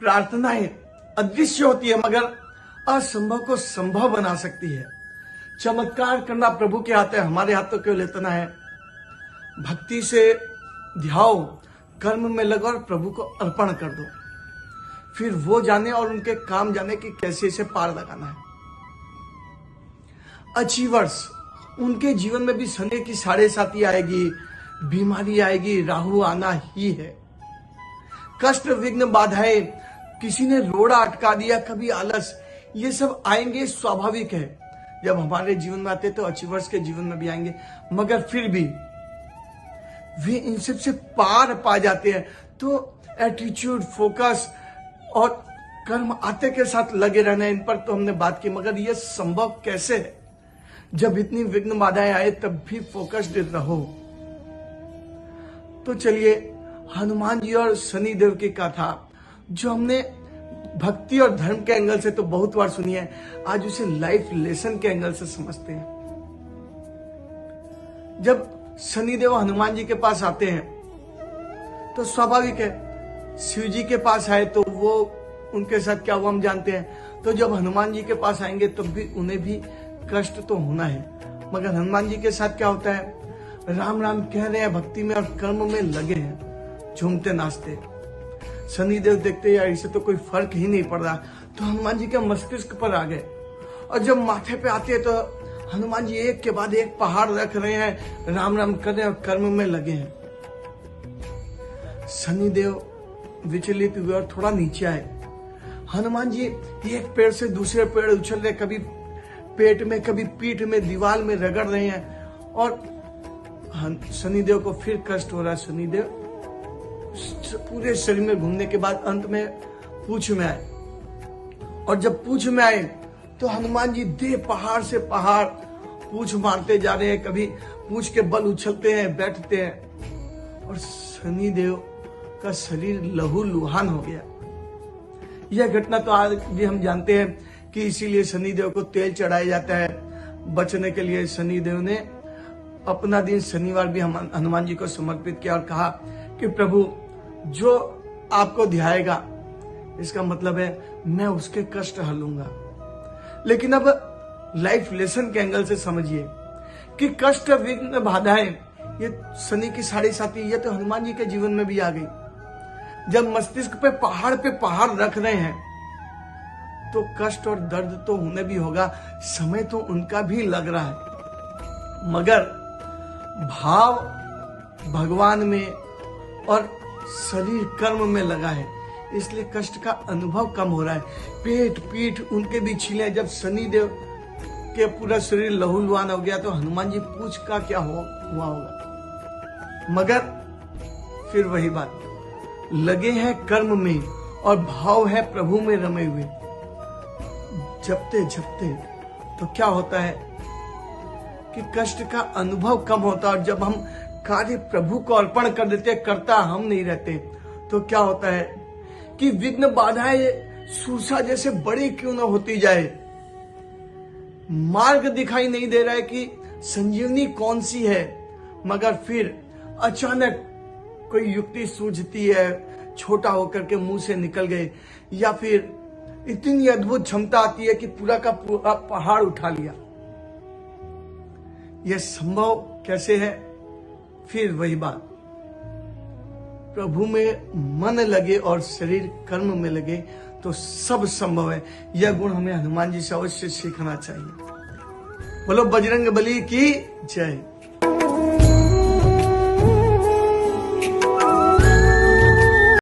प्रार्थनाएं अदृश्य होती है मगर असंभव को संभव बना सकती है। चमत्कार करना प्रभु के हाथ है, हमारे हाथ तो केवल इतना है, भक्ति से ध्याओ, कर्म में लगो और प्रभु को अर्पण कर दो। फिर वो जाने और उनके काम जाने कि कैसे इसे पार लगाना है। अचीवर्स, उनके जीवन में भी शनि की साढ़े साथी आएगी, बीमारी आएगी, राहु आना ही है। कष्ट, विघ्न, बाधाएं, किसी ने रोड़ा अटका दिया, कभी आलस, ये सब आएंगे, स्वाभाविक है। जब हमारे जीवन में आते तो अचीवर्स के जीवन में भी आएंगे, मगर फिर भी वे इन सब से पार पा जाते हैं। तो एटीट्यूड, फोकस और कर्म आते के साथ लगे रहना, इन पर तो हमने बात की, मगर यह संभव कैसे है? जब इतनी विघ्न बाधाएं आए तब भी फोकस्ड रहो। तो चलिए, हनुमान जी और शनि देव की कथा जो हमने भक्ति और धर्म के एंगल से तो बहुत बार सुनी है, आज उसे लाइफ लेसन के एंगल से समझते हैं। जब शनिदेव हनुमान जी के पास आते हैं तो स्वाभाविक है, शिव जी के पास आए तो वो उनके साथ क्या हुआ हम जानते हैं। तो जब हनुमान जी के पास आएंगे तब भी उन्हें भी कष्ट तो होना है, मगर हनुमान जी के साथ क्या होता है, राम राम कह रहे हैं, भक्ति में और कर्म में लगे हैं, झूमते नाचते। शनिदेव देखते यार इसे तो कोई फर्क ही नहीं पड़ रहा, तो हनुमान जी के मस्तिष्क पर आ गए। और जब माथे पे आते हैं तो हनुमान जी एक के बाद एक पहाड़ रख रहे हैं, राम राम कर रहे हैं और कर्म में लगे हैं। शनिदेव विचलित हुए और थोड़ा नीचे आए। हनुमान जी एक पेड़ से दूसरे पेड़ उछल रहे, कभी पेट में, कभी पीठ में, दीवार में रगड़ रहे हैं और शनिदेव को फिर कष्ट हो रहा है। शनिदेव पूरे शरीर में घूमने के बाद अंत में पूंछ में आए, और जब पूंछ में आए तो हनुमान जी दे पहाड़ से पहाड़ पूंछ मारते जा रहे हैं, कभी पूंछ के बल उछलते हैं, बैठते हैं, और शनिदेव का शरीर लहू लुहान हो गया। यह घटना तो आज भी हम जानते हैं कि इसीलिए शनिदेव को तेल चढ़ाया जाता है। बचने के लिए शनिदेव ने अपना दिन शनिवार भी हनुमान जी को समर्पित किया और कहा कि प्रभु जो आपको ध्याएगा, इसका मतलब है मैं उसके कष्ट हलूंगा। लेकिन अब लाइफ लेसन के एंगल से समझिए कि कष्ट, विघ्न, बाधाएं, ये शनि की साढ़े साथी, ये तो हनुमान जी के जीवन में भी आ गई। जब मस्तिष्क पे पहाड़ रख रहे हैं तो कष्ट और दर्द तो उन्हें भी होगा, समय तो उनका भी लग रहा है, मगर भाव भगवान में और शरीर कर्म में लगा है, इसलिए कष्ट का अनुभव कम हो रहा है। पेट, पीठ, उनके भी छीले। जब शनिदेव के पूरा शरीर लहूलुहान हो गया तो हनुमान जी पूछ का क्या हुआ होगा, मगर फिर वही बात, लगे हैं कर्म में और भाव है प्रभु में रमे हुए। जपते जपते तो क्या होता है कि कष्ट का अनुभव कम होता है, और जब हम कार्य प्रभु को अर्पण कर देते, करता हम नहीं रहते, तो क्या होता है कि विघ्न बाधाएं सूसा जैसे बड़ी क्यों ना होती जाए, मार्ग दिखाई नहीं दे रहा है कि संजीवनी कौन सी है, मगर फिर अचानक कोई युक्ति सूझती है, छोटा होकर के मुंह से निकल गए, या फिर इतनी अद्भुत क्षमता आती है कि पूरा का पूरा पहाड़ उठा लिया। यह संभव कैसे है? फिर वही बात, प्रभु में मन लगे और शरीर कर्म में लगे तो सब संभव है। यह गुण हमें हनुमान जी से अवश्य सीखना चाहिए। बोलो बजरंग बली की जय।